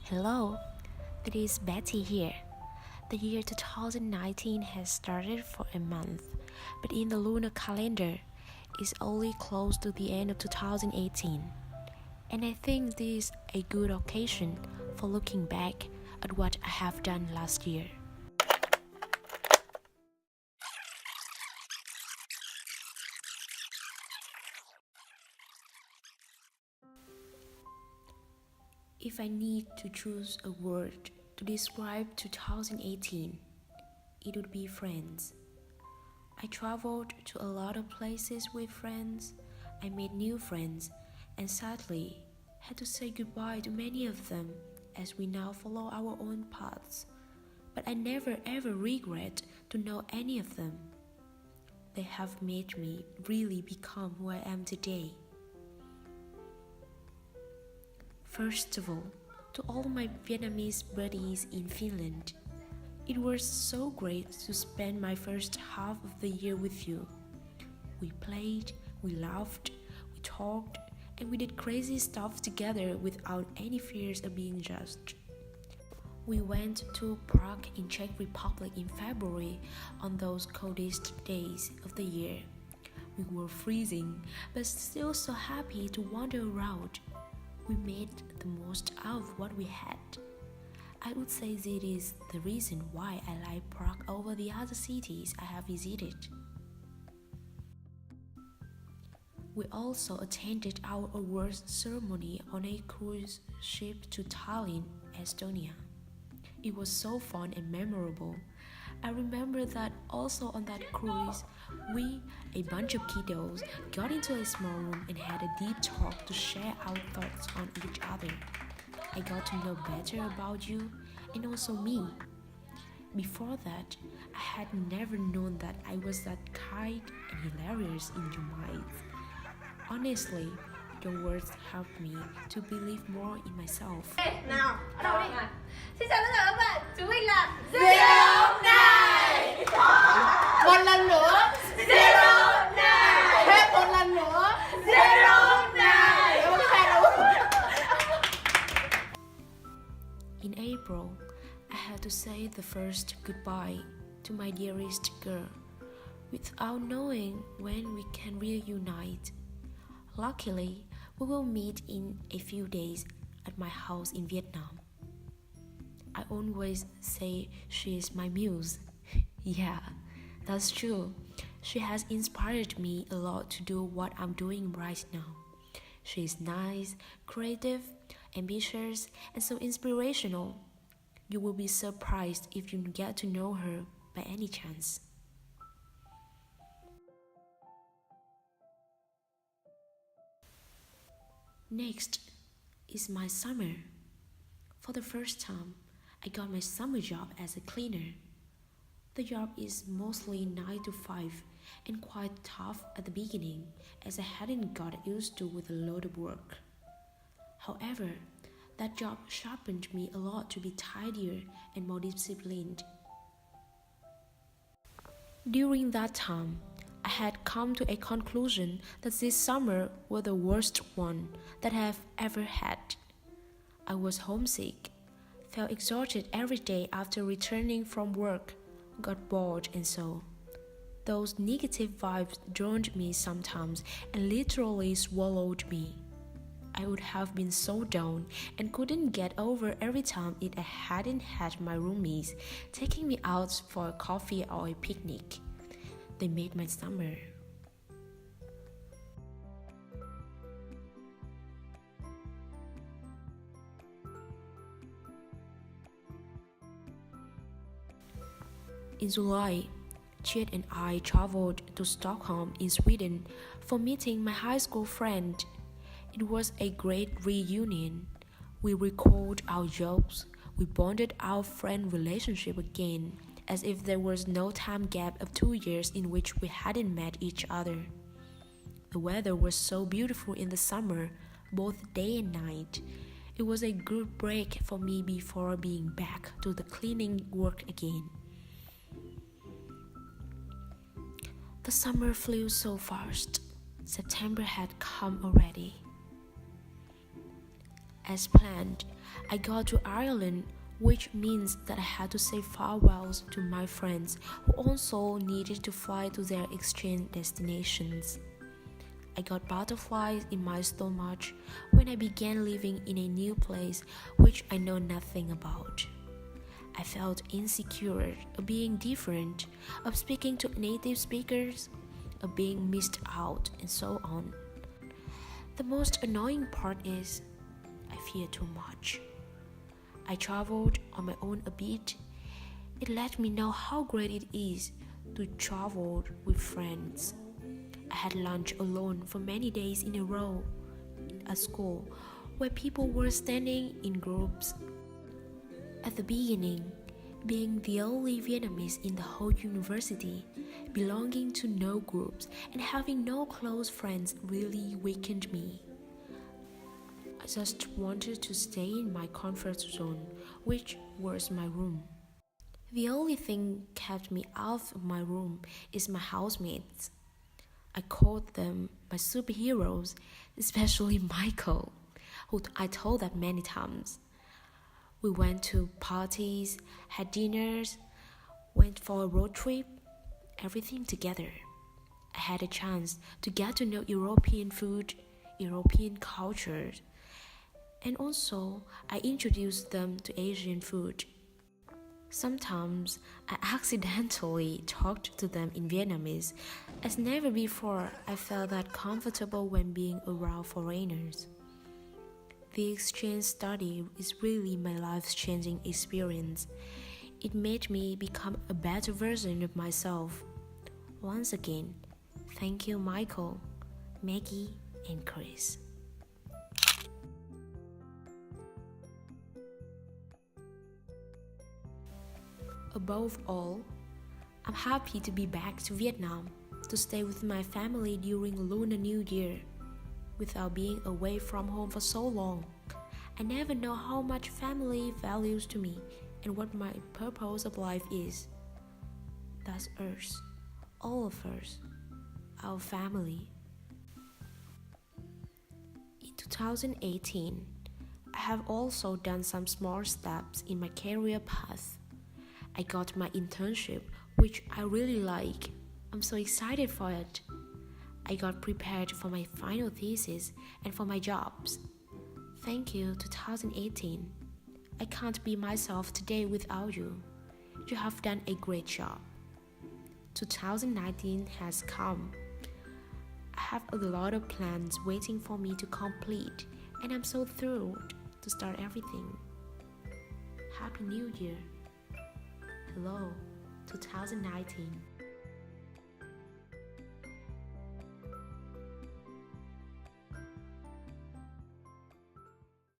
Hello, it is Betty here. The year 2019 has started for a month, but in the lunar calendar, it's only close to the end of 2018. And I think this is a good occasion for looking back at what I have done last year. If I need to choose a word to describe 2018, it would be friends. I traveled to a lot of places with friends, I made new friends, and sadly had to say goodbye to many of them as we now follow our own paths. But I never ever regret to know any of them. They have made me really become who I am today. First of all, to all my Vietnamese buddies in Finland, it was so great to spend my first half of the year with you. We played, we laughed, we talked, and we did crazy stuff together without any fears of being judged. We went to Prague in Czech Republic in February on those coldest days of the year. We were freezing, but still so happy to wander around. We made the most out of what we had. I would say that is the reason why I like Prague over the other cities I have visited. We also attended our awards ceremony on a cruise ship to Tallinn, Estonia. It was so fun and memorable. I remember that also on that cruise, we, a bunch of kiddos, got into a small room and had a deep talk to share our thoughts on each other. I got to know better about you and also me. Before that, I had never known that I was that kind and hilarious in your minds. Honestly, your words helped me to believe more in myself. Nào, ở đâu đi? Xin chào tất cả các bạn, chúng mình là Zero Nine. Một lần nữa, Zero Nine. Thêm một lần nữa, Zero Nine. In April, I had to say the first goodbye to my dearest girl, without knowing when we can reunite. Luckily, we will meet in a few days at my house in Vietnam. I always say she is my muse. Yeah, that's true. She has inspired me a lot to do what I'm doing right now. She is nice, creative, ambitious, and so inspirational. You will be surprised if you get to know her by any chance. Next is my summer. For the first time, I got my summer job as a cleaner. The job is mostly 9 to 5 and quite tough at the beginning as I hadn't got used to with a lot of work. However, that job sharpened me a lot to be tidier and more disciplined. During that time, I had come to a conclusion that this summer was the worst one that I have ever had. I was homesick, felt exhausted every day after returning from work, got bored and so. Those negative vibes drowned me sometimes and literally swallowed me. I would have been so down and couldn't get over every time if I hadn't had my roomies taking me out for a coffee or a picnic. They made my summer. In July, Chet and I traveled to Stockholm in Sweden for meeting my high school friend. It was a great reunion. We recalled our jokes, we bonded our friend relationship again, as if there was no time gap of 2 years in which we hadn't met each other. The weather was so beautiful in the summer, both day and night. It was a good break for me before being back to the cleaning work again. The summer flew so fast. September had come already. As planned, I got to Ireland, which means that I had to say farewells to my friends who also needed to fly to their exchange destinations. I got butterflies in my stomach when I began living in a new place which I know nothing about. I felt insecure of being different, of speaking to native speakers, of being missed out, and so on. The most annoying part is I fear too much. I traveled on my own a bit. It let me know how great it is to travel with friends. I had lunch alone for many days in a row at school where people were standing in groups. At the beginning, being the only Vietnamese in the whole university, belonging to no groups, and having no close friends really weakened me. I just wanted to stay in my comfort zone, which was my room. The only thing kept me out of my room is my housemates. I called them my superheroes, especially Michael, who I told that many times. We went to parties, had dinners, went for a road trip, everything together. I had a chance to get to know European food, European culture, and also I introduced them to Asian food. Sometimes I accidentally talked to them in Vietnamese, as never before I felt that comfortable when being around foreigners. The exchange study is really my life-changing experience. It made me become a better version of myself. Once again, thank you Michael, Maggie, and Chris. Above all, I'm happy to be back to Vietnam to stay with my family during Lunar New Year. Without being away from home for so long, I never know how much family values to me and what my purpose of life is. That's us, all of us, our family. In 2018, I have also done some small steps in my career path. I got my internship, which I really like. I'm so excited for it. I got prepared for my final thesis and for my jobs. Thank you, 2018. I can't be myself today without you. You have done a great job. 2019 has come. I have a lot of plans waiting for me to complete, and I'm so thrilled to start everything. Happy New Year. Hello, 2019.